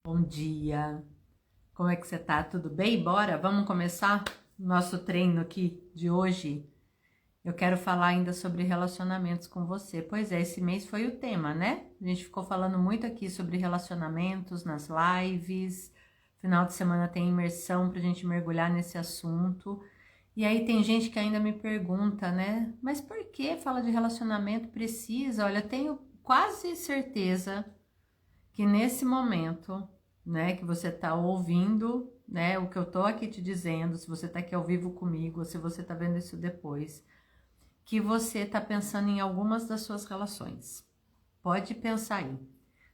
Bom dia, como é que você tá? Tudo bem? Bora? Vamos começar o nosso treino aqui de hoje? Eu quero falar ainda sobre relacionamentos com você. Pois é, esse mês foi o tema, né? A gente ficou falando muito aqui sobre relacionamentos nas lives. Final de semana tem imersão pra gente mergulhar nesse assunto. E aí tem gente que ainda me pergunta, né? Mas por que fala de relacionamento? Precisa? Olha, eu tenho quase certeza que nesse momento, né, que você está ouvindo, né, o que eu tô aqui te dizendo, se você está aqui ao vivo comigo, ou se você está vendo isso depois, que você está pensando em algumas das suas relações. Pode pensar aí.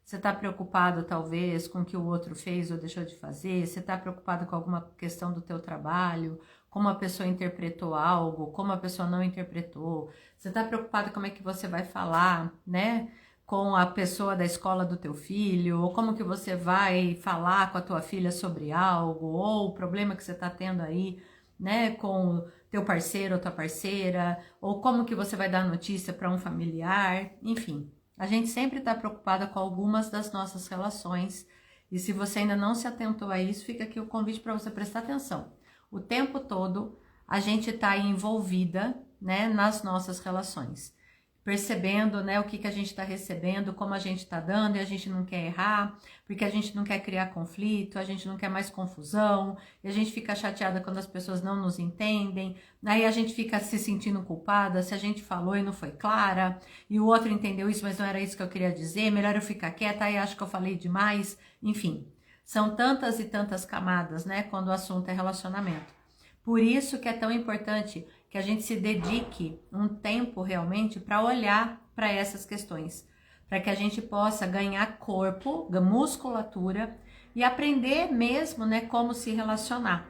Você está preocupado, talvez, com o que o outro fez ou deixou de fazer? Você está preocupado com alguma questão do teu trabalho? Como a pessoa interpretou algo? Como a pessoa não interpretou? Você está preocupado como é que você vai falar, né? Com a pessoa da escola do teu filho? Ou como que você vai falar com a tua filha sobre algo? Ou o problema que você está tendo aí, né? Com teu parceiro ou tua parceira? Ou como que você vai dar notícia para um familiar? Enfim. A gente sempre está preocupada com algumas das nossas relações e se você ainda não se atentou a isso, fica aqui o convite para você prestar atenção. O tempo todo a gente está envolvida, né, nas nossas relações, percebendo, né, o que a gente está recebendo, como a gente está dando e a gente não quer errar, porque a gente não quer criar conflito, a gente não quer mais confusão, e a gente fica chateada quando as pessoas não nos entendem, aí a gente fica se sentindo culpada se a gente falou e não foi clara, e o outro entendeu isso, mas não era isso que eu queria dizer, melhor eu ficar quieta, aí acho que eu falei demais, enfim. São tantas e tantas camadas, né, quando o assunto é relacionamento. Por isso que é tão importante que a gente se dedique um tempo realmente para olhar para essas questões, para que a gente possa ganhar corpo, musculatura e aprender mesmo, né, como se relacionar.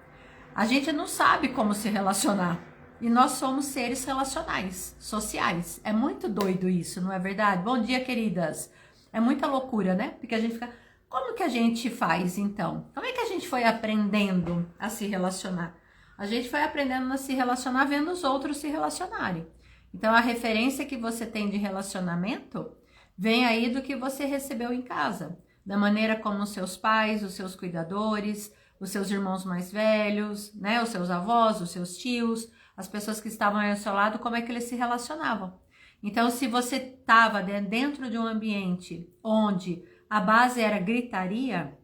A gente não sabe como se relacionar e nós somos seres relacionais, sociais. É muito doido isso, não é verdade? Bom dia, queridas. É muita loucura, né? Porque a gente fica, como que a gente faz então? Como é que a gente foi aprendendo a se relacionar? A gente foi aprendendo a se relacionar vendo os outros se relacionarem. Então, a referência que você tem de relacionamento vem aí do que você recebeu em casa, da maneira como os seus pais, os seus cuidadores, os seus irmãos mais velhos, né, os seus avós, os seus tios, as pessoas que estavam aí ao seu lado, como é que eles se relacionavam. Então, se você estava dentro de um ambiente onde a base era gritaria,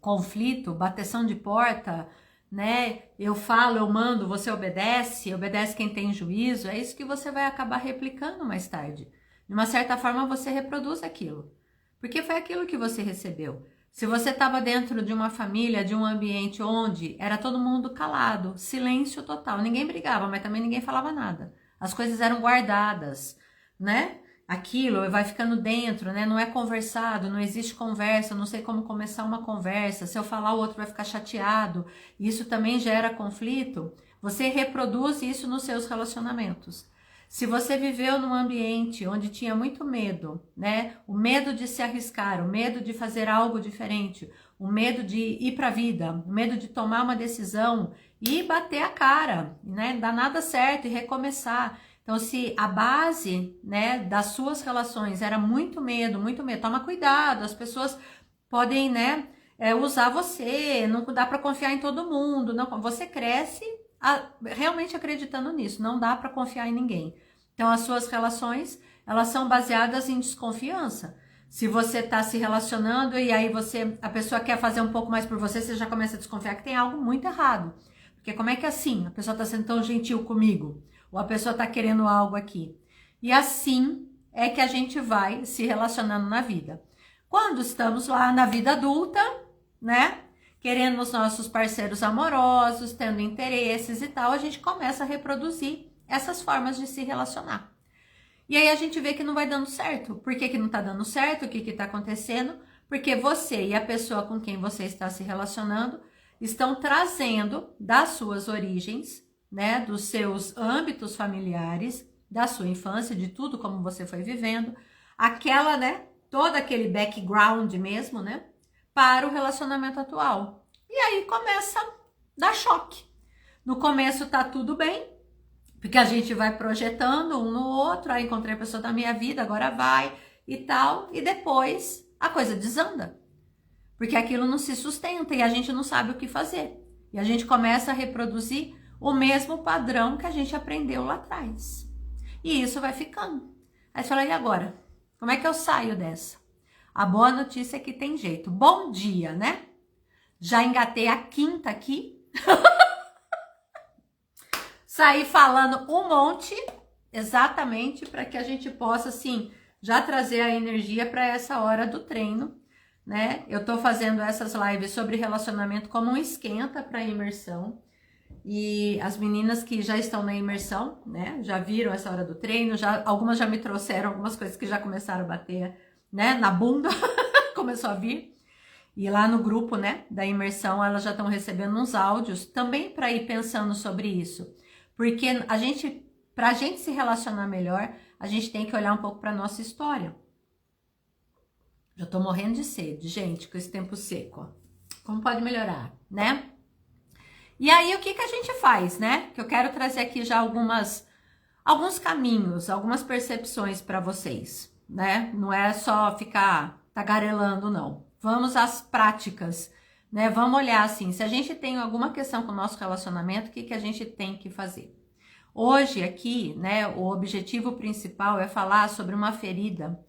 conflito, bateção de porta, né? Eu falo, eu mando, você obedece, obedece quem tem juízo, é isso que você vai acabar replicando mais tarde. De uma certa forma, você reproduz aquilo, porque foi aquilo que você recebeu. Se você estava dentro de uma família, de um ambiente onde era todo mundo calado, silêncio total, ninguém brigava, mas também ninguém falava nada. As coisas eram guardadas, né? Aquilo vai ficando dentro, né? Não é conversado, não existe conversa, não sei como começar uma conversa. Se eu falar, o outro vai ficar chateado. Isso também gera conflito. Você reproduz isso nos seus relacionamentos. Se você viveu num ambiente onde tinha muito medo, né? O medo de se arriscar, o medo de fazer algo diferente, o medo de ir para a vida, o medo de tomar uma decisão e bater a cara, né? Dar nada certo e recomeçar. Então, se a base, né, das suas relações era muito medo, toma cuidado, as pessoas podem, né, usar você, não dá para confiar em todo mundo, não, você cresce realmente acreditando nisso, não dá para confiar em ninguém. Então, as suas relações, elas são baseadas em desconfiança. Se você está se relacionando e aí a pessoa quer fazer um pouco mais por você, você já começa a desconfiar que tem algo muito errado. Porque como é que é assim? A pessoa está sendo tão gentil comigo? Ou a pessoa está querendo algo aqui? E assim é que a gente vai se relacionando na vida. Quando estamos lá na vida adulta, né? Querendo os nossos parceiros amorosos, tendo interesses e tal, a gente começa a reproduzir essas formas de se relacionar. E aí a gente vê que não vai dando certo. Por que não está dando certo? O que está acontecendo? Porque você e a pessoa com quem você está se relacionando estão trazendo das suas origens, né, dos seus âmbitos familiares, da sua infância, de tudo como você foi vivendo, aquela, né, todo aquele background mesmo, né, para o relacionamento atual. E aí começa a dar choque. No começo tá tudo bem, porque a gente vai projetando um no outro, aí encontrei a pessoa da minha vida, agora vai e tal, e depois a coisa desanda. porque aquilo não se sustenta e a gente não sabe o que fazer. E a gente começa a reproduzir o mesmo padrão que a gente aprendeu lá atrás. E isso vai ficando. Aí você fala, e agora? Como é que eu saio dessa? A boa notícia é que tem jeito. Bom dia, né? Já engatei a quinta aqui. Saí falando um monte, exatamente para que a gente possa, assim, já trazer a energia para essa hora do treino, né? Eu tô fazendo essas lives sobre relacionamento como um esquenta para a imersão. E as meninas que já estão na imersão, né, já viram essa hora do treino, algumas já me trouxeram algumas coisas que já começaram a bater, né, na bunda, começou a vir. E lá no grupo, né, da imersão, elas já estão recebendo uns áudios também para ir pensando sobre isso. Porque para a gente se relacionar melhor, a gente tem que olhar um pouco para nossa história. Já tô morrendo de sede, gente, com esse tempo seco, ó. Como pode melhorar, né? E aí, o que a gente faz, né? Que eu quero trazer aqui já alguns caminhos, algumas percepções para vocês, né? Não é só ficar tagarelando, não. Vamos às práticas, né? Vamos olhar assim, se a gente tem alguma questão com o nosso relacionamento, o que a gente tem que fazer? Hoje aqui, né, o objetivo principal é falar sobre uma ferida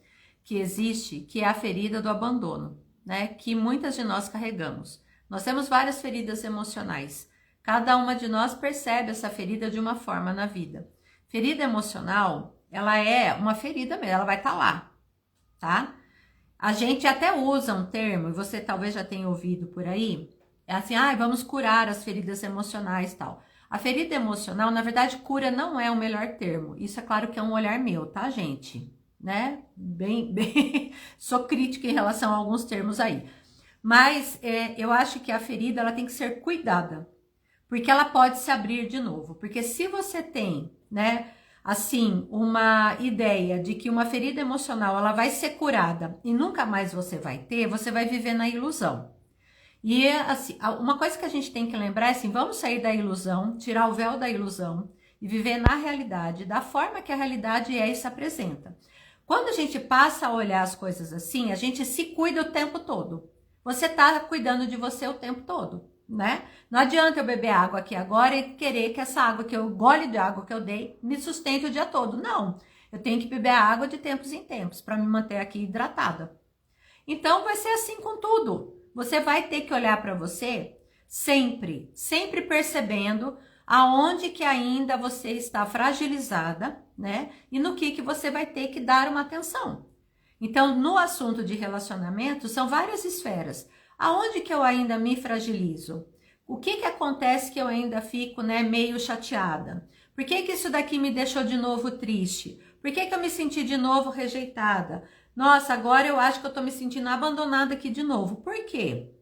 que existe, que é a ferida do abandono, né? Que muitas de nós carregamos. Nós temos várias feridas emocionais. Cada uma de nós percebe essa ferida de uma forma na vida. Ferida emocional, ela é uma ferida mesmo, ela vai estar lá, tá? A gente até usa um termo, e você talvez já tenha ouvido por aí, é assim, vamos curar as feridas emocionais e tal. A ferida emocional, na verdade, cura não é o melhor termo. Isso é claro que é um olhar meu, tá, gente? Né? Bem, sou crítica em relação a alguns termos aí. Mas eu acho que a ferida, ela tem que ser cuidada. Porque ela pode se abrir de novo. Porque se você tem, né, assim, uma ideia de que uma ferida emocional ela vai ser curada e nunca mais você vai ter, você vai viver na ilusão. E assim, uma coisa que a gente tem que lembrar é assim, vamos sair da ilusão, tirar o véu da ilusão e viver na realidade, da forma que a realidade é e se apresenta. Quando a gente passa a olhar as coisas assim, a gente se cuida o tempo todo. Você tá cuidando de você o tempo todo, né? Não adianta eu beber água aqui agora e querer que essa água, que eu gole de água que eu dei, me sustente o dia todo. Não, eu tenho que beber água de tempos em tempos para me manter aqui hidratada. Então vai ser assim com tudo. Você vai ter que olhar para você sempre percebendo aonde que ainda você está fragilizada, né? E no que você vai ter que dar uma atenção. Então, no assunto de relacionamento, são várias esferas. Aonde que eu ainda me fragilizo? O que acontece que eu ainda fico, né, meio chateada? Por que isso daqui me deixou de novo triste? Por que eu me senti de novo rejeitada? Nossa, agora eu acho que eu tô me sentindo abandonada aqui de novo. Por quê?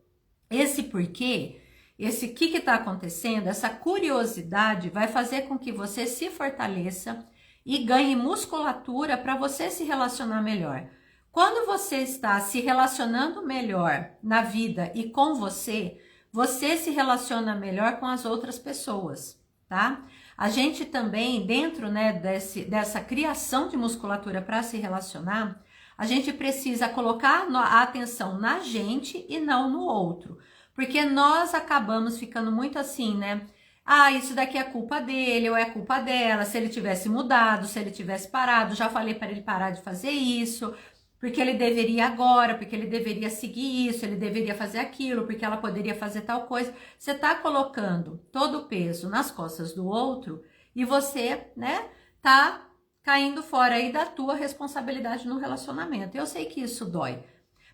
Esse porquê, esse que tá acontecendo, essa curiosidade vai fazer com que você se fortaleça e ganhe musculatura para você se relacionar melhor. Quando você está se relacionando melhor na vida e com você, você se relaciona melhor com as outras pessoas, tá? A gente também, dentro, né, dessa criação de musculatura para se relacionar, a gente precisa colocar a atenção na gente e não no outro. Porque nós acabamos ficando muito assim, né? Isso daqui é culpa dele ou é culpa dela. Se ele tivesse mudado, se ele tivesse parado, já falei para ele parar de fazer isso. Porque ele deveria agora, porque ele deveria seguir isso, ele deveria fazer aquilo, porque ela poderia fazer tal coisa. Você tá colocando todo o peso nas costas do outro e você, né, tá caindo fora aí da tua responsabilidade no relacionamento. Eu sei que isso dói,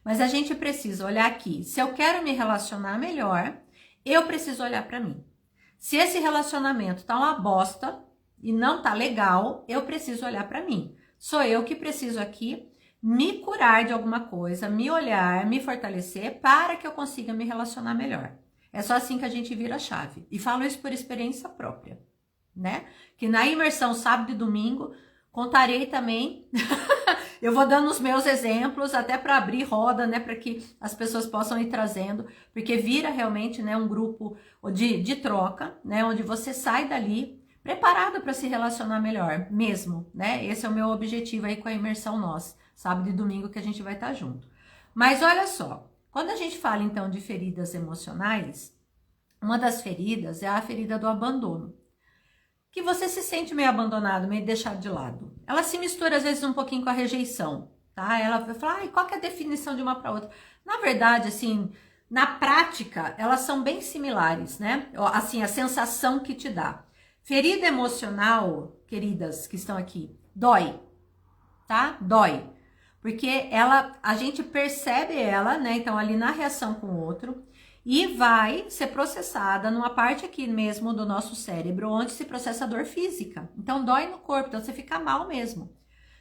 mas a gente precisa olhar aqui. Se eu quero me relacionar melhor, eu preciso olhar para mim. Se esse relacionamento tá uma bosta e não tá legal, eu preciso olhar para mim. Sou eu que preciso aqui me curar de alguma coisa, me olhar, me fortalecer para que eu consiga me relacionar melhor. É só assim que a gente vira a chave. E falo isso por experiência própria, né? Que na imersão sábado e domingo contarei também, eu vou dando os meus exemplos até para abrir roda, né, para que as pessoas possam ir trazendo, porque vira realmente, né, um grupo de troca, né, onde você sai dali preparado para se relacionar melhor, mesmo, né? Esse é o meu objetivo aí com a imersão nossa, sábado e domingo que a gente vai estar junto. Mas olha só, Quando a gente fala então de feridas emocionais, uma das feridas é a ferida do abandono. Que você se sente meio abandonado, meio deixado de lado. Ela se mistura às vezes um pouquinho com a rejeição, tá? Ela vai falar, ai, qual que é a definição de uma para outra? Na verdade, assim, na prática, elas são bem similares, né? Assim, a sensação que te dá. Ferida emocional, queridas que estão aqui, dói, tá? Dói. Porque a gente percebe ela, né? Então, ali na reação com o outro, e vai ser processada numa parte aqui mesmo do nosso cérebro, onde se processa a dor física. Então, dói no corpo, então você fica mal mesmo.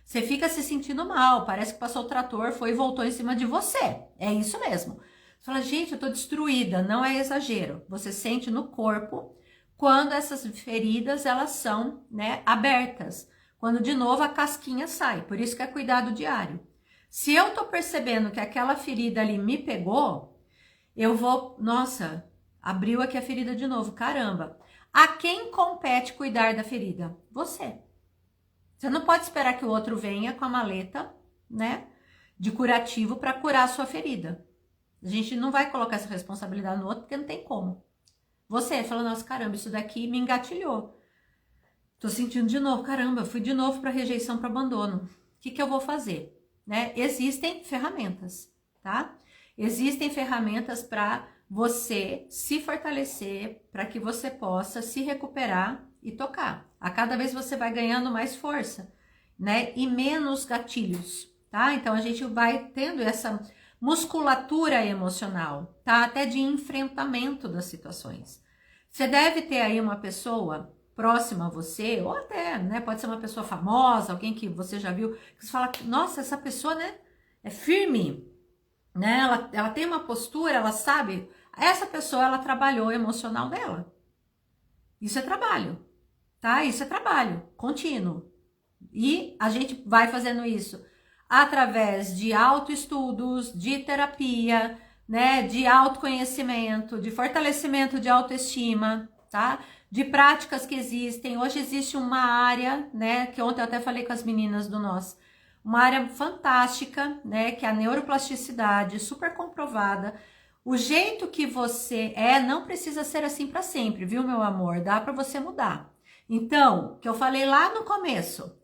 Você fica se sentindo mal, parece que passou o trator, foi e voltou em cima de você. É isso mesmo. Você fala, gente, eu tô destruída, não é exagero. Você sente no corpo quando essas feridas, elas são, né, abertas. Quando, de novo, a casquinha sai. Por isso que é cuidado diário. Se eu tô percebendo que aquela ferida ali me pegou, eu vou, nossa, abriu aqui a ferida de novo, caramba. A quem compete cuidar da ferida? Você. Você não pode esperar que o outro venha com a maleta, né, de curativo para curar a sua ferida. A gente não vai colocar essa responsabilidade no outro porque não tem como. Você fala, nossa, caramba, isso daqui me engatilhou. Tô sentindo de novo, caramba, fui de novo para rejeição, para abandono. O que eu vou fazer? Né? Existem ferramentas, tá? Existem ferramentas para você se fortalecer, para que você possa se recuperar e tocar. A cada vez você vai ganhando mais força, né? E menos gatilhos, tá? Então a gente vai tendo essa musculatura emocional, tá? Até de enfrentamento das situações. Você deve ter aí uma pessoa próxima a você, ou até, né? Pode ser uma pessoa famosa, alguém que você já viu, que você fala, nossa, essa pessoa, né? É firme, né? Ela tem uma postura, ela sabe. Essa pessoa, ela trabalhou o emocional dela. Isso é trabalho, tá? Isso é trabalho contínuo. E a gente vai fazendo isso através de autoestudos, de terapia, né? De autoconhecimento, de fortalecimento de autoestima, tá? De práticas que existem. Hoje existe uma área, né? Que ontem eu até falei com as meninas do nosso. Uma área fantástica, né? Que é a neuroplasticidade, super comprovada. O jeito que você é não precisa ser assim para sempre, viu, meu amor? Dá para você mudar. Então, que eu falei lá no começo,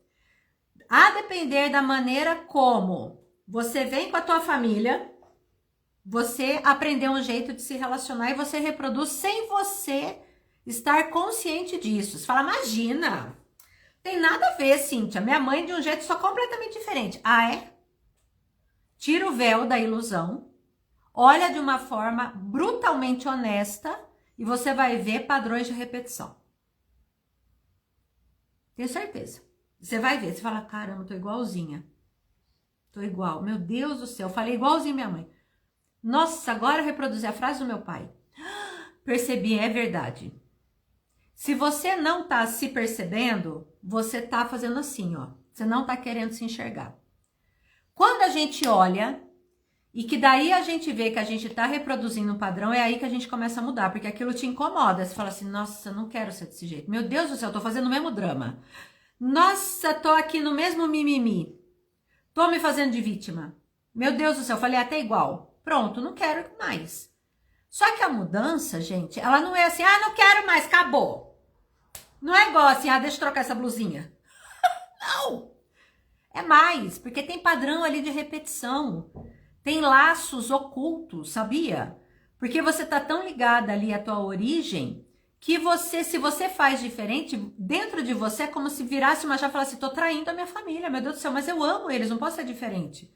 a depender da maneira como você vem com a tua família, você aprendeu um jeito de se relacionar e você reproduz sem você estar consciente disso. Você fala, imagina, tem nada a ver, Cíntia. Minha mãe de um jeito só completamente diferente. Ah, é? Tira o véu da ilusão, olha de uma forma brutalmente honesta e você vai ver padrões de repetição. Tenho certeza. Você vai ver, você fala, caramba, tô igualzinha. Tô igual. Meu Deus do céu, falei igualzinho minha mãe. Nossa, agora eu reproduzi a frase do meu pai. Percebi, é verdade. Se você não tá se percebendo, você tá fazendo assim, ó. Você não tá querendo se enxergar. Quando a gente olha e que daí a gente vê que a gente tá reproduzindo um padrão, é aí que a gente começa a mudar, porque aquilo te incomoda. Você fala assim, nossa, eu não quero ser desse jeito. Meu Deus do céu, eu tô fazendo o mesmo drama. Nossa, tô aqui no mesmo mimimi. Tô me fazendo de vítima. Meu Deus do céu, falei até igual. Pronto, não quero mais. Só que a mudança, gente, ela não é assim, ah, não quero mais, acabou. Não é igual assim, ah, deixa eu trocar essa blusinha. Não! É mais, porque tem padrão ali de repetição. Tem laços ocultos, sabia? Porque você tá tão ligada ali à tua origem, que você, se você faz diferente, dentro de você é como se virasse uma chave e falasse, tô traindo a minha família, meu Deus do céu, mas eu amo eles, não posso ser diferente.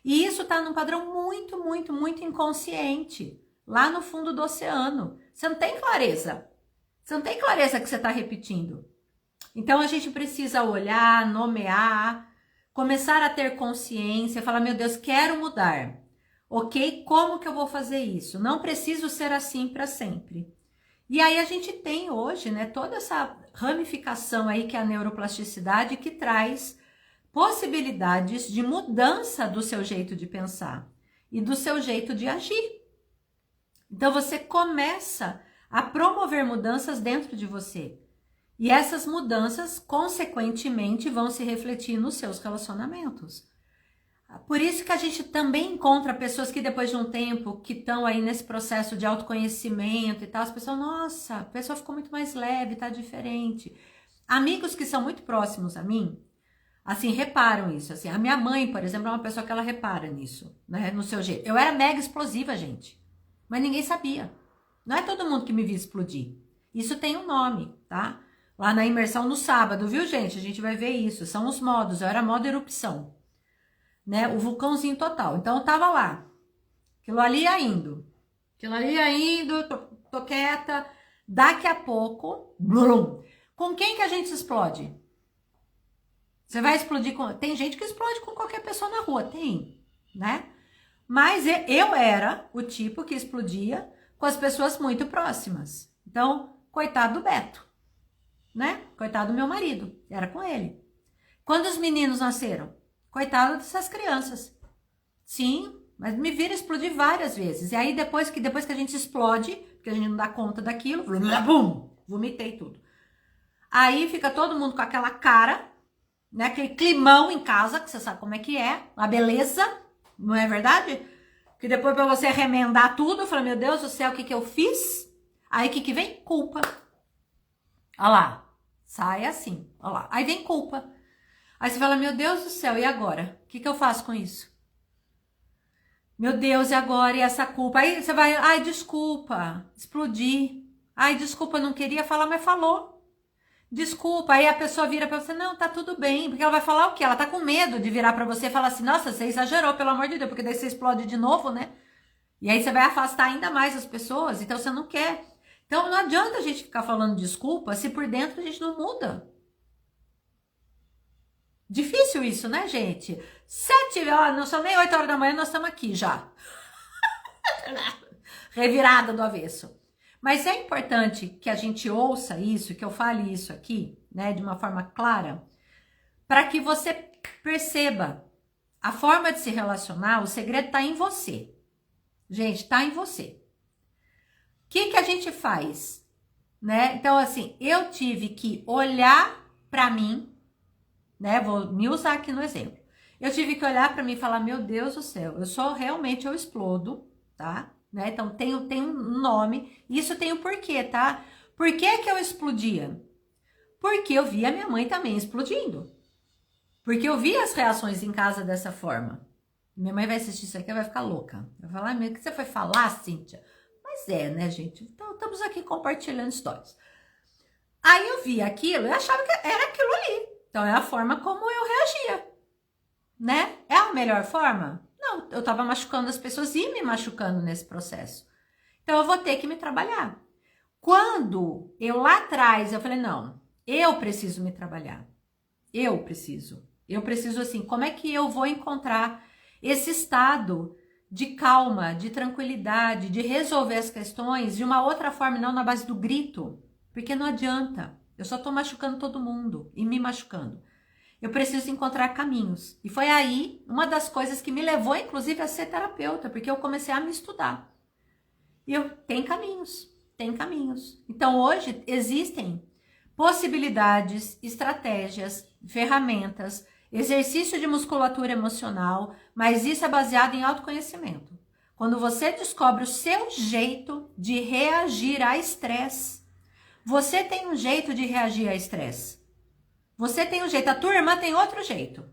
E isso tá num padrão muito, muito, muito inconsciente, lá no fundo do oceano. Você não tem clareza. Você não tem clareza que você tá repetindo. Então a gente precisa olhar, nomear, começar a ter consciência, falar, meu Deus, quero mudar. Ok? Como que eu vou fazer isso? Não preciso ser assim para sempre. E aí a gente tem hoje, né, toda essa ramificação aí que é a neuroplasticidade, que traz possibilidades de mudança do seu jeito de pensar e do seu jeito de agir. Então você começa a promover mudanças dentro de você. E essas mudanças, consequentemente, vão se refletir nos seus relacionamentos. Por isso que a gente também encontra pessoas que depois de um tempo, que estão aí nesse processo de autoconhecimento e tal, as pessoas, nossa, a pessoa ficou muito mais leve, tá diferente. Amigos que são muito próximos a mim, assim, reparam isso, assim, a minha mãe, por exemplo, é uma pessoa que ela repara nisso, né, no seu jeito. Eu era mega explosiva, gente, mas ninguém sabia. Não é todo mundo que me via explodir. Isso tem um nome, tá? Lá na imersão no sábado, viu, gente? A gente vai ver isso, são os modos, eu era modo erupção, né, o vulcãozinho total. Então eu tava lá, aquilo ali ia indo, tô quieta, daqui a pouco, blum. Com quem que a gente explode? Você vai explodir com... Tem gente que explode com qualquer pessoa na rua, tem, né? Mas eu era o tipo que explodia com as pessoas muito próximas. Então, coitado do Beto, né? Coitado do meu marido, era com ele. Quando os meninos nasceram, coitado dessas crianças. Sim, mas me vira explodir várias vezes. E aí depois que a gente explode, porque a gente não dá conta daquilo, bum, vomitei tudo. Aí fica todo mundo com aquela cara, né? Aquele climão em casa, que você sabe como é que é, uma beleza, não é verdade? Que depois pra você remendar tudo, eu falei, meu Deus do céu, o que que eu fiz? Aí o que que vem? Culpa. Olha lá, sai assim, olha lá. Aí vem culpa. Aí você fala, meu Deus do céu, e agora? O que que eu faço com isso? Meu Deus, e agora? E essa culpa? Aí você vai, ai, desculpa, explodi. Ai, desculpa, não queria falar, mas falou. Desculpa, aí a pessoa vira pra você, não, tá tudo bem, porque ela vai falar o quê? Ela tá com medo de virar pra você e falar assim, nossa, você exagerou, pelo amor de Deus, porque daí você explode de novo, né? E aí você vai afastar ainda mais as pessoas, então você não quer. Então não adianta a gente ficar falando desculpa se por dentro a gente não muda. Difícil isso, né, gente? 7, ó, não são nem 8 horas da manhã, nós estamos aqui já. Revirada do avesso. Mas é importante que a gente ouça isso, que eu fale isso aqui, né, de uma forma clara, para que você perceba a forma de se relacionar, o segredo está em você. Gente, está em você. O que que a gente faz? Né? Então, assim, eu tive que olhar para mim, né? Vou me usar aqui no exemplo. Eu tive que olhar para mim e falar, meu Deus do céu, eu explodo, tá? Né? Então, tem um nome, isso tem um porquê, tá? Por que que eu explodia? Porque eu via minha mãe também explodindo. Porque eu via as reações em casa dessa forma. Minha mãe vai assistir isso aqui e vai ficar louca. Vai falar, o que você foi falar, Cíntia? Mas é, né, gente? Então, estamos aqui compartilhando histórias. Aí eu via aquilo e achava que era aquilo ali. Então, é a forma como eu reagia, né? É a melhor forma? Não, eu tava machucando as pessoas e me machucando nesse processo. Então, eu vou ter que me trabalhar. Quando eu lá atrás, eu falei, não, eu preciso me trabalhar. Eu preciso assim, como é que eu vou encontrar esse estado de calma, de tranquilidade, de resolver as questões de uma outra forma, não na base do grito? Porque não adianta, eu só tô machucando todo mundo e me machucando. Eu preciso encontrar caminhos. E foi aí uma das coisas que me levou, inclusive, a ser terapeuta, porque eu comecei a me estudar. E tem caminhos, tem caminhos. Então, hoje, existem possibilidades, estratégias, ferramentas, exercício de musculatura emocional, mas isso é baseado em autoconhecimento. Quando você descobre o seu jeito de reagir a estresse, você tem um jeito de reagir a estresse. Você tem um jeito, a tua irmã tem outro jeito.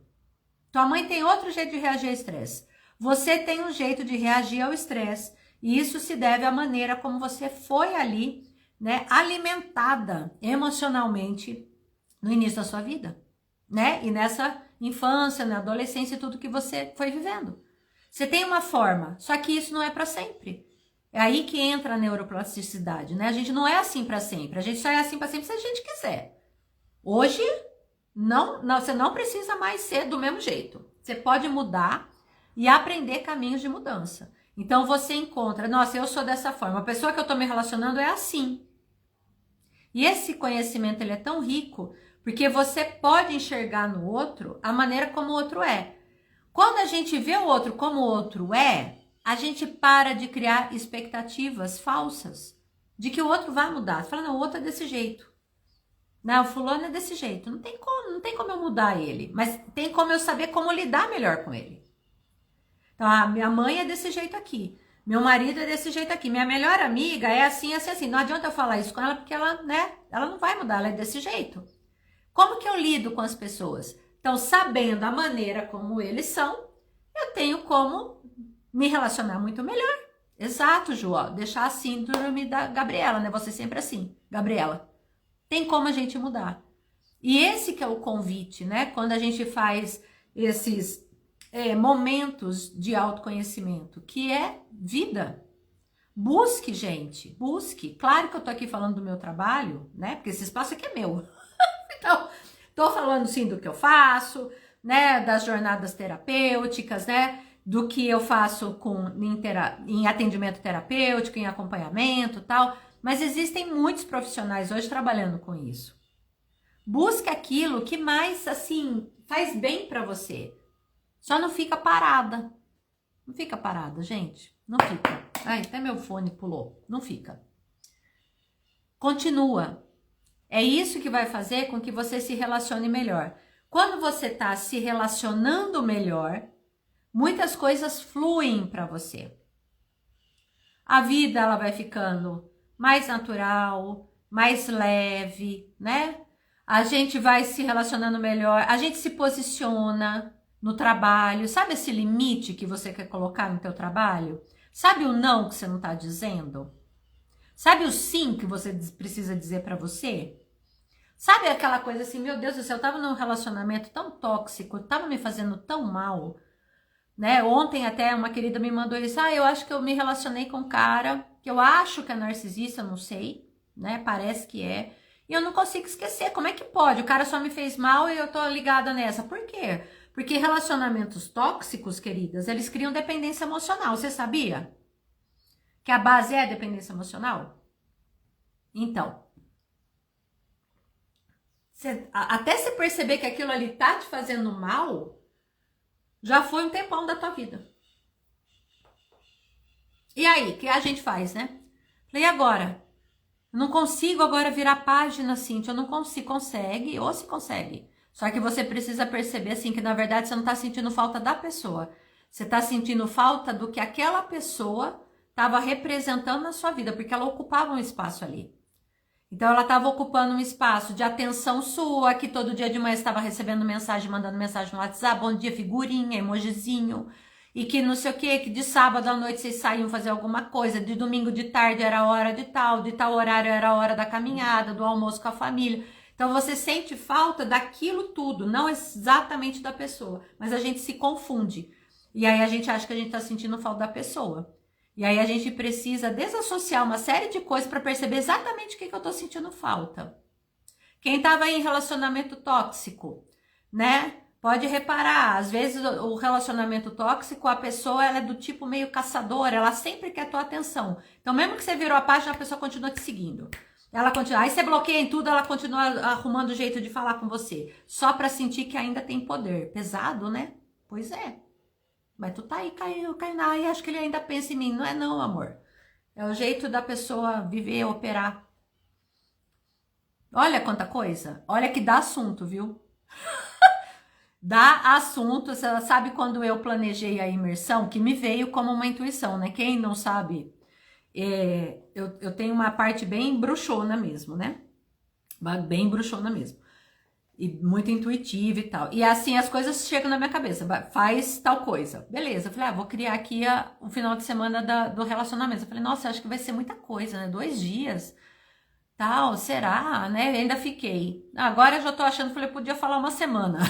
Tua mãe tem outro jeito de reagir ao estresse. Você tem um jeito de reagir ao estresse. E isso se deve à maneira como você foi ali, né, alimentada emocionalmente no início da sua vida, né? E nessa infância, na adolescência, tudo que você foi vivendo. Você tem uma forma, só que isso não é para sempre. É aí que entra a neuroplasticidade, né? A gente não é assim para sempre. A gente só é assim para sempre se a gente quiser. Hoje, não, você não precisa mais ser do mesmo jeito. Você pode mudar e aprender caminhos de mudança. Então, você encontra, nossa, eu sou dessa forma. A pessoa que eu tô me relacionando é assim. E esse conhecimento, ele é tão rico, porque você pode enxergar no outro a maneira como o outro é. Quando a gente vê o outro como o outro é, a gente para de criar expectativas falsas de que o outro vai mudar. Você fala, não, o outro é desse jeito. Não, o fulano é desse jeito. Não tem como eu mudar ele. Mas tem como eu saber como lidar melhor com ele. Então, a minha mãe é desse jeito aqui. Meu marido é desse jeito aqui. Minha melhor amiga é assim, assim, assim. Não adianta eu falar isso com ela, porque ela, né, ela não vai mudar, ela é desse jeito. Como que eu lido com as pessoas? Então, sabendo a maneira como eles são, eu tenho como me relacionar muito melhor. Exato, Ju, ó, deixar a síndrome da Gabriela, né? Você sempre assim, Gabriela. Tem como a gente mudar. E esse que é o convite, né? Quando a gente faz esses momentos de autoconhecimento, que é vida. Busque, gente, busque. Claro que eu tô aqui falando do meu trabalho, né? Porque esse espaço aqui é meu. Então, tô falando sim do que eu faço, né? Das jornadas terapêuticas, né? Do que eu faço em atendimento terapêutico, em acompanhamento e tal. Mas existem muitos profissionais hoje trabalhando com isso. Busque aquilo que mais, assim, faz bem pra você. Só não fica parada. Não fica parada, gente. Não fica. Ai, até meu fone pulou. Não fica. Continua. É isso que vai fazer com que você se relacione melhor. Quando você está se relacionando melhor, muitas coisas fluem para você. A vida ela vai ficando mais natural, mais leve, né? A gente vai se relacionando melhor, a gente se posiciona no trabalho. Sabe esse limite que você quer colocar no teu trabalho? Sabe o não que você não está dizendo? Sabe o sim que você precisa dizer para você? Sabe aquela coisa assim, meu Deus do céu, eu tava num relacionamento tão tóxico, tava me fazendo tão mal, né? Ontem até uma querida me mandou isso, eu acho que eu me relacionei com um cara, que eu acho que é narcisista, não sei, né? Parece que é. E eu não consigo esquecer, como é que pode? O cara só me fez mal e eu tô ligada nessa. Por quê? Porque relacionamentos tóxicos, queridas, eles criam dependência emocional, você sabia? Que a base é a dependência emocional? Então, até você perceber que aquilo ali tá te fazendo mal, já foi um tempão da tua vida. E aí, o que a gente faz, né? E agora? Eu não consigo agora virar página, Cíntia, eu não consigo. Consegue, ou se consegue. Só que você precisa perceber, assim, que na verdade você não tá sentindo falta da pessoa. Você tá sentindo falta do que aquela pessoa estava representando na sua vida, porque ela ocupava um espaço ali. Então, ela estava ocupando um espaço de atenção sua, que todo dia de manhã estava recebendo mensagem, mandando mensagem no WhatsApp, bom dia, figurinha, emojizinho, e que não sei o que de sábado à noite vocês saíam fazer alguma coisa, de domingo de tarde era hora de tal horário era a hora da caminhada, do almoço com a família. Então, você sente falta daquilo tudo, não exatamente da pessoa, mas a gente se confunde. E aí, a gente acha que a gente está sentindo falta da pessoa. E aí a gente precisa desassociar uma série de coisas para perceber exatamente o que eu estou sentindo falta. Quem estava em relacionamento tóxico, né? Pode reparar, às vezes o relacionamento tóxico, a pessoa ela é do tipo meio caçadora, ela sempre quer tua atenção. Então mesmo que você virou a página, a pessoa continua te seguindo. Ela continua, aí você bloqueia em tudo, ela continua arrumando jeito de falar com você. Só para sentir que ainda tem poder. Pesado, né? Pois é. Mas tu tá aí, caiu e acho que ele ainda pensa em mim. Não é não, amor. É o jeito da pessoa viver, operar. Olha quanta coisa. Olha que dá assunto, viu? Dá assunto. Você sabe quando eu planejei a imersão, que me veio como uma intuição, né? Quem não sabe, eu tenho uma parte bem bruxona mesmo, né? Bem bruxona mesmo. E muito intuitiva e tal. E assim as coisas chegam na minha cabeça. Faz tal coisa. Beleza. Eu falei, vou criar aqui o final de semana do relacionamento. Eu falei, nossa, acho que vai ser muita coisa, né? 2 dias. Tal, será? Né? Eu ainda fiquei. Agora eu já tô achando, falei, podia falar uma semana.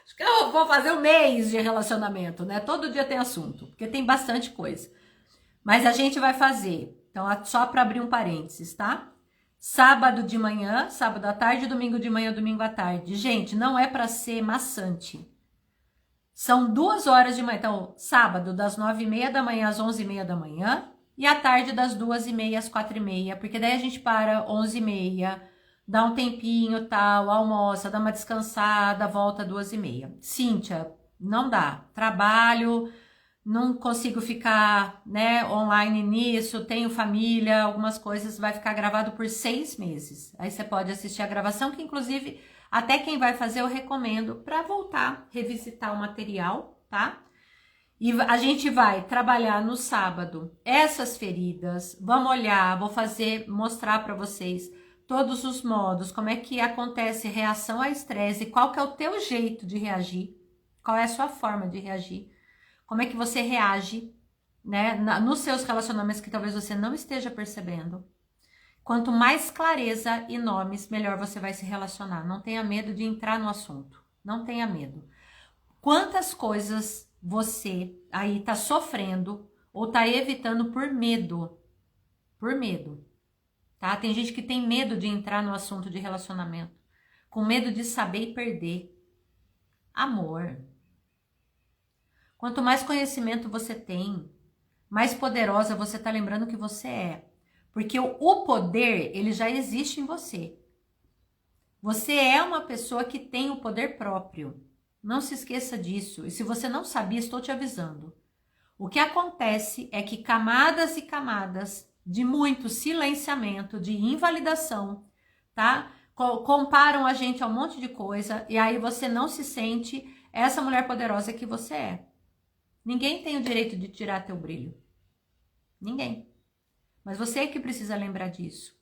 Acho que eu vou fazer 1 mês de relacionamento, né? Todo dia tem assunto. Porque tem bastante coisa. Mas a gente vai fazer. Então, só para abrir um parênteses, tá? Sábado de manhã, sábado à tarde, domingo de manhã, domingo à tarde. Gente, não é para ser maçante. São 2 horas de manhã. Então, sábado, das 9h30 da manhã às 11h30 da manhã. E à tarde, das 2h30 às 4h30. Porque daí a gente para 11h30, dá um tempinho, tal, almoça, dá uma descansada, volta 2h30. Cíntia, não dá. Trabalho... Não consigo ficar, né, online nisso, tenho família, algumas coisas vai ficar gravado por 6 meses. Aí você pode assistir a gravação, que inclusive Até quem vai fazer eu recomendo para voltar, revisitar o material, tá? E a gente vai trabalhar no sábado essas feridas, vamos olhar, vou mostrar para vocês todos os modos, como é que acontece reação a estresse, qual que é o teu jeito de reagir, qual é a sua forma de reagir, como é que você reage, né, nos seus relacionamentos que talvez você não esteja percebendo. Quanto mais clareza e nomes, melhor você vai se relacionar. Não tenha medo de entrar no assunto, não tenha medo. Quantas coisas você aí tá sofrendo ou tá evitando por medo, tá? Tem gente que tem medo de entrar no assunto de relacionamento, com medo de saber e perder. Amor. Quanto mais conhecimento você tem, mais poderosa você tá lembrando que você é. Porque o poder, ele já existe em você. Você é uma pessoa que tem o poder próprio. Não se esqueça disso. E se você não sabia, estou te avisando. O que acontece é que camadas e camadas de muito silenciamento, de invalidação, tá? Comparam a gente a um monte de coisa e aí você não se sente essa mulher poderosa que você é. Ninguém tem o direito de tirar teu brilho. Ninguém. Mas você é que precisa lembrar disso.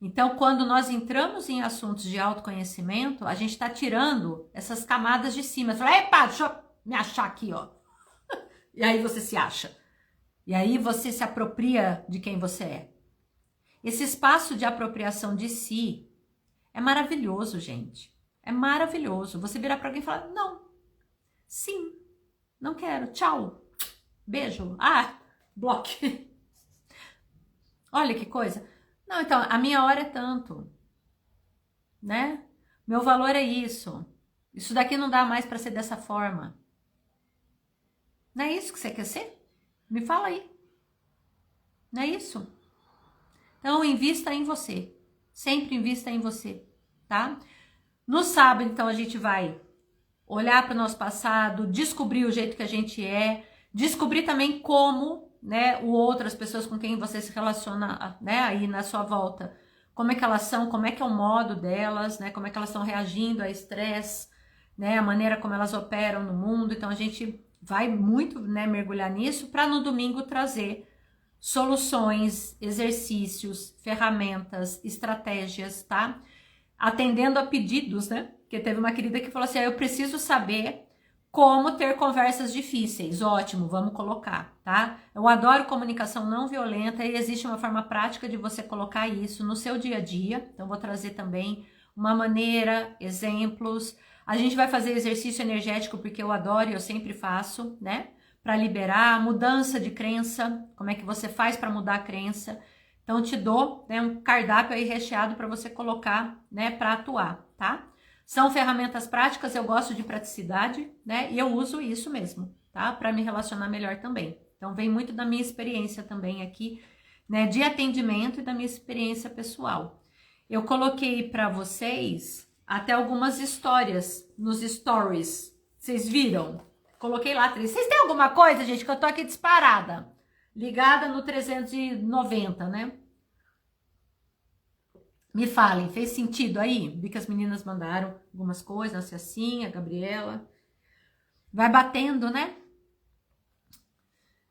Então, quando nós entramos em assuntos de autoconhecimento, a gente está tirando essas camadas de cima. Você fala, epa, deixa eu me achar aqui, ó. E aí você se acha. E aí você se apropria de quem você é. Esse espaço de apropriação de si é maravilhoso, gente. É maravilhoso. Você virar para alguém e falar, não, sim, não quero, tchau, beijo, bloque. Olha que coisa. Não, então, a minha hora é tanto, né? Meu valor é isso. Isso daqui não dá mais para ser dessa forma. Não é isso que você quer ser? Me fala aí. Não é isso? Então, invista em você. Sempre invista em você, tá? No sábado, então, a gente vai olhar para o nosso passado, descobrir o jeito que a gente é, descobrir também como, né, o outro, as pessoas com quem você se relaciona, né, aí na sua volta, como é que elas são, como é que é o modo delas, né, como é que elas estão reagindo a estresse, né, a maneira como elas operam no mundo. Então a gente vai muito, né, mergulhar nisso para no domingo trazer soluções, exercícios, ferramentas, estratégias, tá? Atendendo a pedidos, né? Porque teve uma querida que falou assim, eu preciso saber como ter conversas difíceis. Ótimo, vamos colocar, tá? Eu adoro comunicação não violenta e existe uma forma prática de você colocar isso no seu dia a dia. Então, vou trazer também uma maneira, exemplos. A gente vai fazer exercício energético porque eu adoro e eu sempre faço, né? Para liberar, mudança de crença, como é que você faz para mudar a crença. Então, te dou, né, um cardápio aí recheado para você colocar, né, para atuar, tá? São ferramentas práticas, eu gosto de praticidade, né? E eu uso isso mesmo, tá? Para me relacionar melhor também. Então, vem muito da minha experiência também aqui, né, de atendimento e da minha experiência pessoal. Eu coloquei para vocês até algumas histórias nos stories. Vocês viram? Coloquei lá 3. Vocês têm alguma coisa, gente, que eu tô aqui disparada? Ligada no 390, né? Me falem, fez sentido aí? Vi que as meninas mandaram algumas coisas, assim, a Gabriela. Vai batendo, né?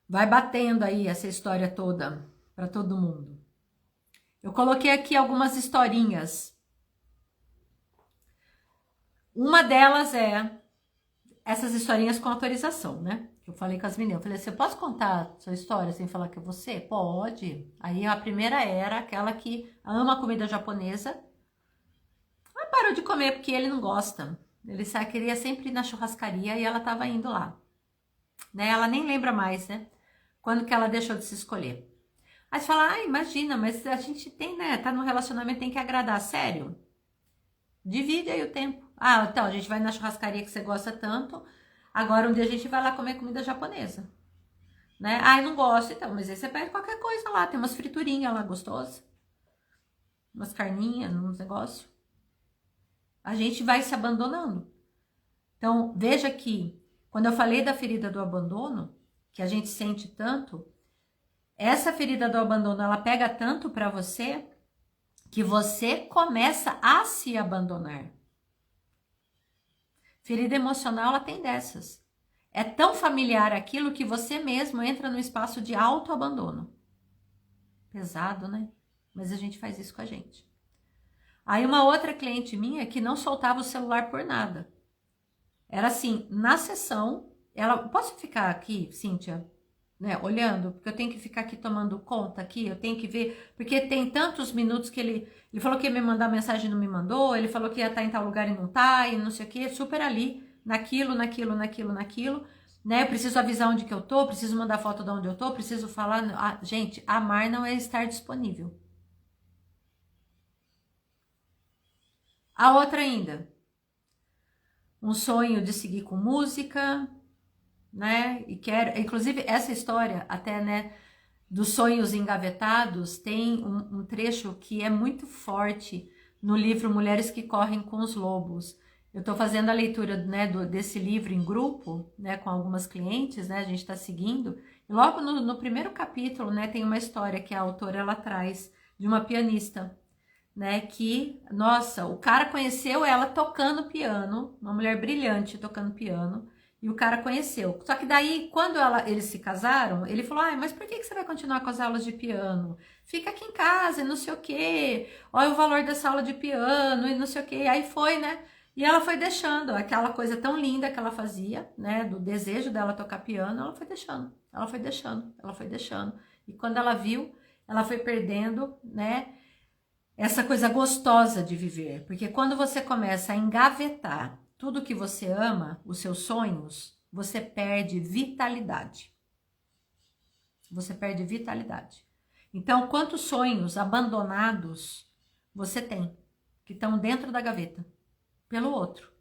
Vai batendo aí essa história toda para todo mundo. Eu coloquei aqui algumas historinhas. Uma delas é essas historinhas com autorização, né? Eu falei com as meninas, eu falei assim, eu posso contar sua história sem falar que é você? Pode. Aí a primeira era aquela que ama comida japonesa. Ela parou de comer porque ele não gosta. Ele queria sempre ir na churrascaria e ela tava indo lá. Né? Ela nem lembra mais, né? Quando que ela deixou de se escolher. Aí você fala, imagina, mas a gente tem, né? Tá no relacionamento, tem que agradar. Sério? Divide aí o tempo. Então, a gente vai na churrascaria que você gosta tanto. Agora, um dia a gente vai lá comer comida japonesa. Né? Eu não gosto. Então, mas aí você pede qualquer coisa lá. Tem umas friturinhas lá gostosas. Umas carninhas, uns negócios. A gente vai se abandonando. Então, veja que, quando eu falei da ferida do abandono, que a gente sente tanto, essa ferida do abandono, ela pega tanto pra você, que você começa a se abandonar. Ferida emocional, ela tem dessas. É tão familiar aquilo que você mesmo entra no espaço de autoabandono. Pesado, né? Mas a gente faz isso com a gente. Aí uma outra cliente minha que não soltava o celular por nada. Era assim, na sessão, ela... Posso ficar aqui, Cíntia? Né, olhando, porque eu tenho que ficar aqui tomando conta aqui, eu tenho que ver, porque tem tantos minutos que ele falou que ia me mandar mensagem e não me mandou, ele falou que ia estar em tal lugar e não tá, e não sei o que, super ali, naquilo, né, eu preciso avisar onde que eu tô, preciso mandar foto de onde eu tô, preciso falar, gente, amar não é estar disponível. A outra ainda, um sonho de seguir com música, né, e quero, inclusive essa história até, né, dos sonhos engavetados, tem um trecho que é muito forte no livro Mulheres que Correm com os Lobos. Eu estou fazendo a leitura, né, desse livro em grupo, né, com algumas clientes, né, a gente está seguindo. E logo no primeiro capítulo, né, tem uma história que a autora ela traz de uma pianista, né, que, nossa, o cara conheceu ela tocando piano, uma mulher brilhante tocando piano, e o cara conheceu. Só que daí, quando eles se casaram, ele falou, mas por que você vai continuar com as aulas de piano? Fica aqui em casa e não sei o quê, olha o valor dessa aula de piano e não sei o quê. Aí foi, né, e ela foi deixando aquela coisa tão linda que ela fazia, né, do desejo dela tocar piano, ela foi deixando, ela foi deixando, ela foi deixando. E quando ela viu, ela foi perdendo, né, essa coisa gostosa de viver, porque quando você começa a engavetar tudo que você ama, os seus sonhos, você perde vitalidade. Você perde vitalidade. Então, quantos sonhos abandonados você tem, que estão dentro da gaveta, pelo outro?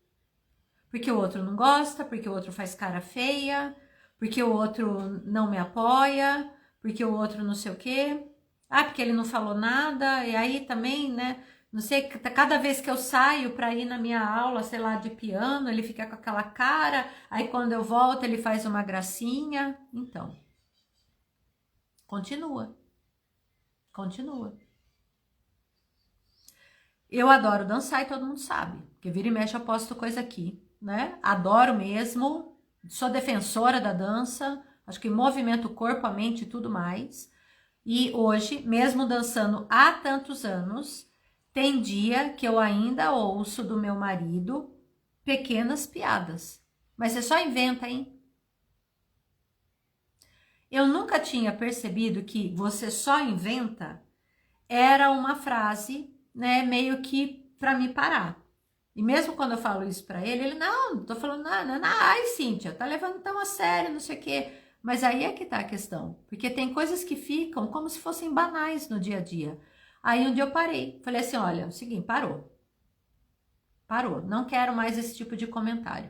Porque o outro não gosta, porque o outro faz cara feia, porque o outro não me apoia, porque o outro não sei o quê. Porque ele não falou nada, e aí também, né, não sei, cada vez que eu saio para ir na minha aula, sei lá, de piano, ele fica com aquela cara, aí quando eu volto ele faz uma gracinha, então, continua. Eu adoro dançar e todo mundo sabe, porque vira e mexe eu posto coisa aqui, né, adoro mesmo, sou defensora da dança, acho que movimento o corpo, a mente e tudo mais. E hoje, mesmo dançando há tantos anos, tem dia que eu ainda ouço do meu marido pequenas piadas. Mas você só inventa, hein? Eu nunca tinha percebido que você só inventa era uma frase, né, meio que para me parar. E mesmo quando eu falo isso para ele, não tô falando nada, ai, Cíntia, tá levando tão a sério, não sei o quê. Mas aí é que tá a questão, porque tem coisas que ficam como se fossem banais no dia a dia. Aí um dia eu parei, falei assim, olha, é o seguinte, parou, não quero mais esse tipo de comentário.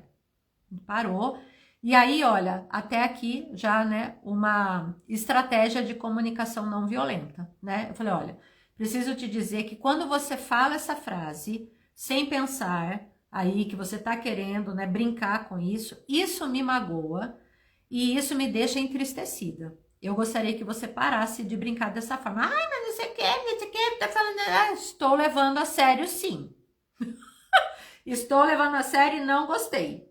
Parou. E aí, olha, até aqui já, né, uma estratégia de comunicação não violenta, né? Eu falei, olha, preciso te dizer que quando você fala essa frase, sem pensar aí que você tá querendo, né, brincar com isso me magoa e isso me deixa entristecida. Eu gostaria que você parasse de brincar dessa forma. Mas não sei o que, tá falando... estou levando a sério, sim. Estou levando a sério e não gostei.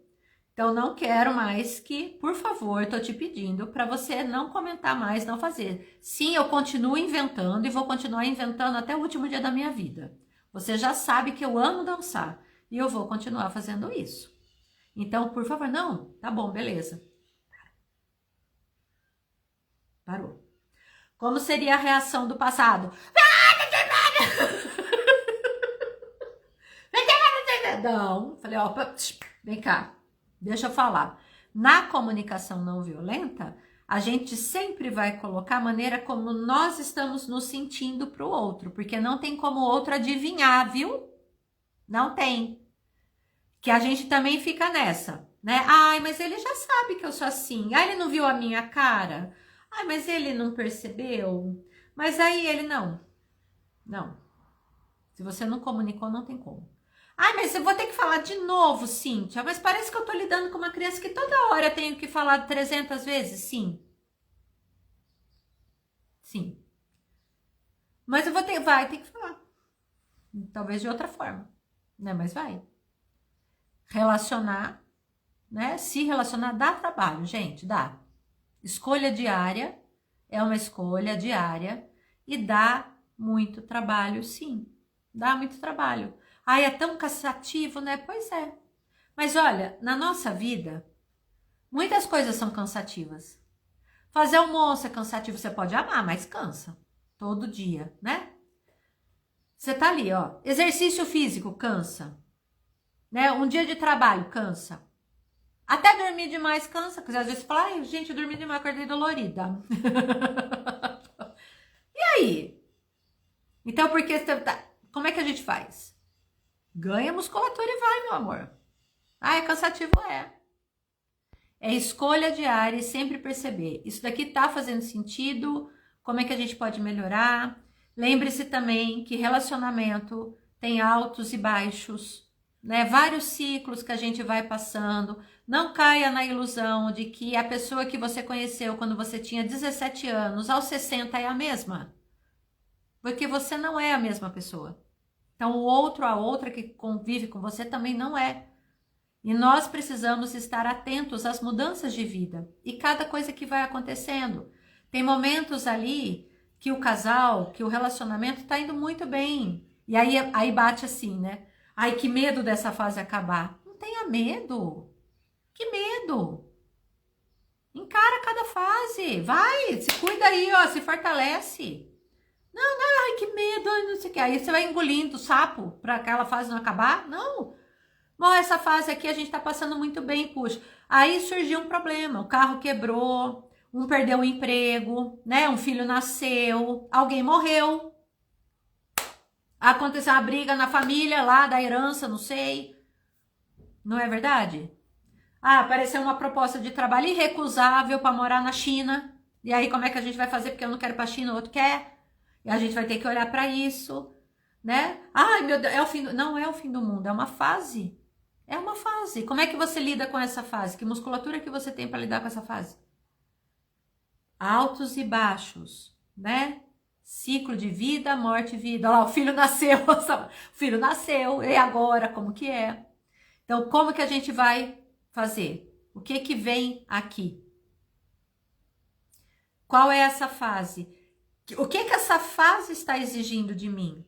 Então, não quero mais que, por favor, estou te pedindo para você não comentar mais, não fazer. Sim, eu continuo inventando e vou continuar inventando até o último dia da minha vida. Você já sabe que eu amo dançar e eu vou continuar fazendo isso. Então, por favor, não, tá bom, beleza. Parou. Como seria a reação do passado? Não, falei, ó, vem cá. Deixa eu falar. Na comunicação não violenta, a gente sempre vai colocar a maneira como nós estamos nos sentindo para o outro, porque não tem como o outro adivinhar, viu? Não tem. Que a gente também fica nessa, né? Mas ele já sabe que eu sou assim. Ele não viu a minha cara. Mas ele não percebeu. Mas aí ele não. Não. Se você não comunicou, não tem como. Mas eu vou ter que falar de novo, Cíntia. Mas parece que eu tô lidando com uma criança que toda hora eu tenho que falar 300 vezes. Sim. Sim. Mas eu vou ter... Vai ter que falar. Talvez de outra forma. Né? Mas vai. relacionar, né? Se relacionar dá trabalho, gente, dá. Escolha diária é uma escolha diária e dá muito trabalho, sim. Dá muito trabalho. Ai, é tão cansativo, né? Pois é. Mas olha, na nossa vida, muitas coisas são cansativas. Fazer almoço é cansativo, você pode amar, mas cansa. Todo dia, né? Você tá ali, ó. Exercício físico cansa. Né? Um dia de trabalho cansa. Até dormir demais cansa, porque às vezes você fala, ai, gente, eu dormi demais, acordei dolorida. E aí? Então, porque como é que a gente faz? Ganha musculatura e vai, meu amor. Ah, é cansativo? É. É escolha diária e sempre perceber. Isso daqui tá fazendo sentido? Como é que a gente pode melhorar? Lembre-se também que relacionamento tem altos e baixos, né? Vários ciclos que a gente vai passando. Não caia na ilusão de que a pessoa que você conheceu quando você tinha 17 anos, aos 60 é a mesma. Porque você não é a mesma pessoa. Então, o outro, a outra que convive com você também não é. E nós precisamos estar atentos às mudanças de vida e cada coisa que vai acontecendo. Tem momentos ali que o casal, que o relacionamento está indo muito bem. E aí bate assim, né? Ai, que medo dessa fase acabar. Não tenha medo. Que medo. Encara cada fase. Vai, se cuida aí, ó, se fortalece. Não, ai, que medo, não sei o que. Aí você vai engolindo o sapo para aquela fase não acabar? Não. Bom, essa fase aqui a gente tá passando muito bem, puxa. Aí surgiu um problema, o carro quebrou, um perdeu o emprego, né? Um filho nasceu, alguém morreu. Aconteceu uma briga na família lá, da herança, não sei. Não é verdade? Ah, apareceu uma proposta de trabalho irrecusável para morar na China. E aí como é que a gente vai fazer? Porque eu não quero ir pra China, o outro quer. E a gente vai ter que olhar para isso, né? Ai, meu Deus, é o fim do... Não é o fim do mundo, é uma fase. É uma fase. Como é que você lida com essa fase? Que musculatura que você tem para lidar com essa fase? Altos e baixos, né? Ciclo de vida, morte, vida. Olha lá, o filho nasceu. O filho nasceu. E agora, como que é? Então, como que a gente vai fazer? O que que vem aqui? Qual é essa fase? O que que essa fase está exigindo de mim?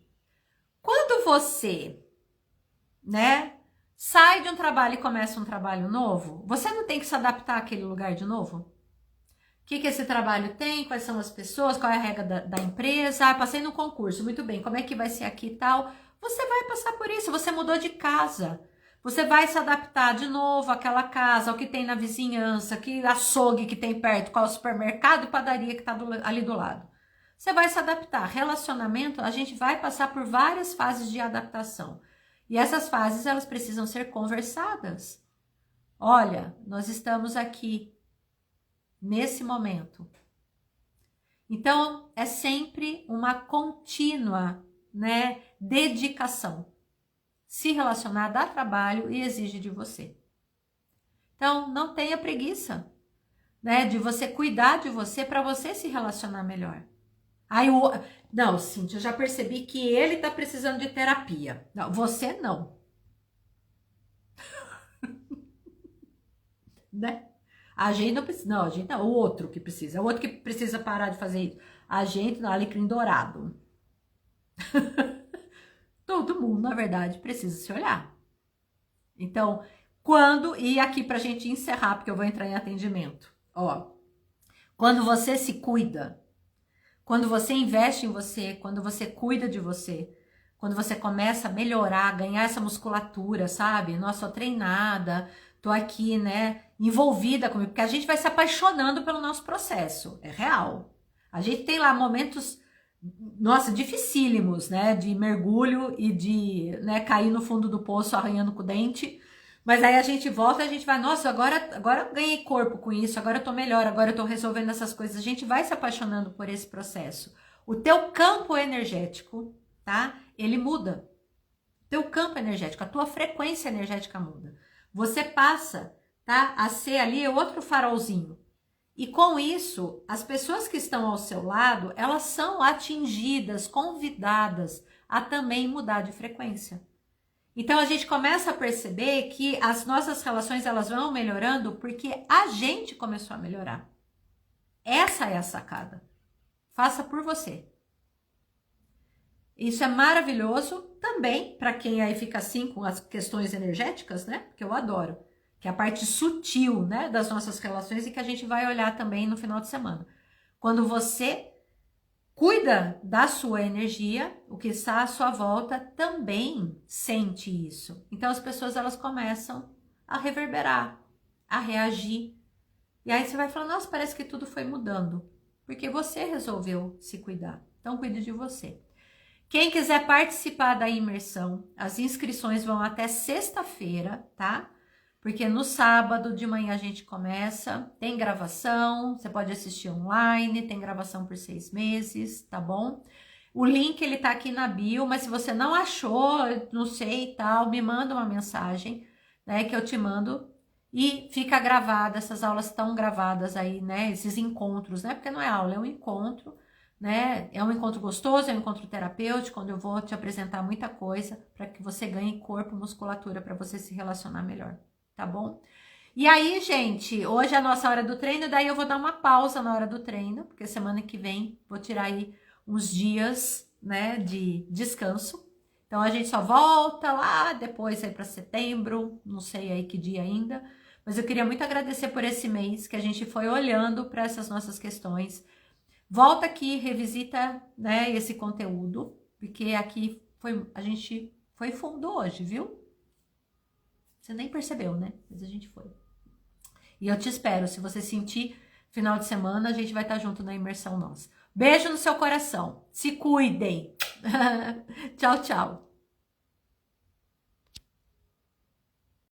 Quando você, né, sai de um trabalho e começa um trabalho novo, você não tem que se adaptar àquele lugar de novo? O que esse trabalho tem? Quais são as pessoas? Qual é a regra da empresa? Ah, passei no concurso, muito bem, como é que vai ser aqui e tal? Você vai passar por isso, você mudou de casa. Você vai se adaptar de novo àquela casa, ao que tem na vizinhança, que açougue que tem perto, qual é o supermercado e padaria que está ali do lado. Você vai se adaptar. Relacionamento, a gente vai passar por várias fases de adaptação. E essas fases, elas precisam ser conversadas. Olha, nós estamos aqui, nesse momento. Então, é sempre uma contínua, né, dedicação. Se relacionar dá trabalho e exige de você. Então, não tenha preguiça, né, de você cuidar de você para você se relacionar melhor. Aí não, Cíntia, eu já percebi que ele tá precisando de terapia. Não, você não. Né? A gente não precisa, não, a gente não, o outro que precisa, é o outro que precisa parar de fazer isso. A gente, não, alecrim dourado. Todo mundo, na verdade, precisa se olhar. Então, e aqui pra gente encerrar, porque eu vou entrar em atendimento. Ó, quando você se cuida, quando você investe em você, quando você cuida de você, quando você começa a melhorar, ganhar essa musculatura, sabe? Nossa, tô treinada, tô aqui, né, envolvida comigo, porque a gente vai se apaixonando pelo nosso processo, é real. A gente tem lá momentos, nossa, dificílimos, né, de mergulho e de, né, cair no fundo do poço arranhando com o dente, mas aí a gente volta e a gente vai, nossa, agora eu ganhei corpo com isso, agora eu tô melhor, agora eu tô resolvendo essas coisas. A gente vai se apaixonando por esse processo. O teu campo energético, tá? Ele muda. Teu campo energético, a tua frequência energética muda. Você passa, tá, a ser ali outro farolzinho. E com isso, as pessoas que estão ao seu lado, elas são atingidas, convidadas a também mudar de frequência. Então a gente começa a perceber que as nossas relações elas vão melhorando porque a gente começou a melhorar. Essa é a sacada. Faça por você. Isso é maravilhoso também para quem aí fica assim com as questões energéticas, né? Porque eu adoro. Que é a parte sutil, né, das nossas relações e que a gente vai olhar também no final de semana. Quando você cuida da sua energia, o que está à sua volta também sente isso. Então as pessoas elas começam a reverberar, a reagir. E aí você vai falar, nossa, parece que tudo foi mudando. Porque você resolveu se cuidar. Então cuide de você. Quem quiser participar da imersão, as inscrições vão até sexta-feira, tá? Porque no sábado de manhã a gente começa, tem gravação, você pode assistir online, tem gravação por 6 meses, tá bom? O link ele tá aqui na bio, mas se você não achou, não sei e tal, me manda uma mensagem, né, que eu te mando e fica gravada, essas aulas estão gravadas aí, né, esses encontros, né, porque não é aula, é um encontro, né, é um encontro gostoso, é um encontro terapêutico, onde eu vou te apresentar muita coisa para que você ganhe corpo, musculatura, para você se relacionar melhor. Tá bom? E aí, gente, hoje é a nossa hora do treino, daí eu vou dar uma pausa na hora do treino, porque semana que vem vou tirar aí uns dias, né, de descanso. Então a gente só volta lá depois aí para setembro, não sei aí que dia ainda, mas eu queria muito agradecer por esse mês que a gente foi olhando para essas nossas questões. Volta aqui, revisita, né, esse conteúdo, porque aqui a gente foi fundo hoje, viu? Você nem percebeu, né? Mas a gente foi. E eu te espero. Se você sentir final de semana, a gente vai estar junto na imersão nossa. Beijo no seu coração. Se cuidem. Tchau, tchau.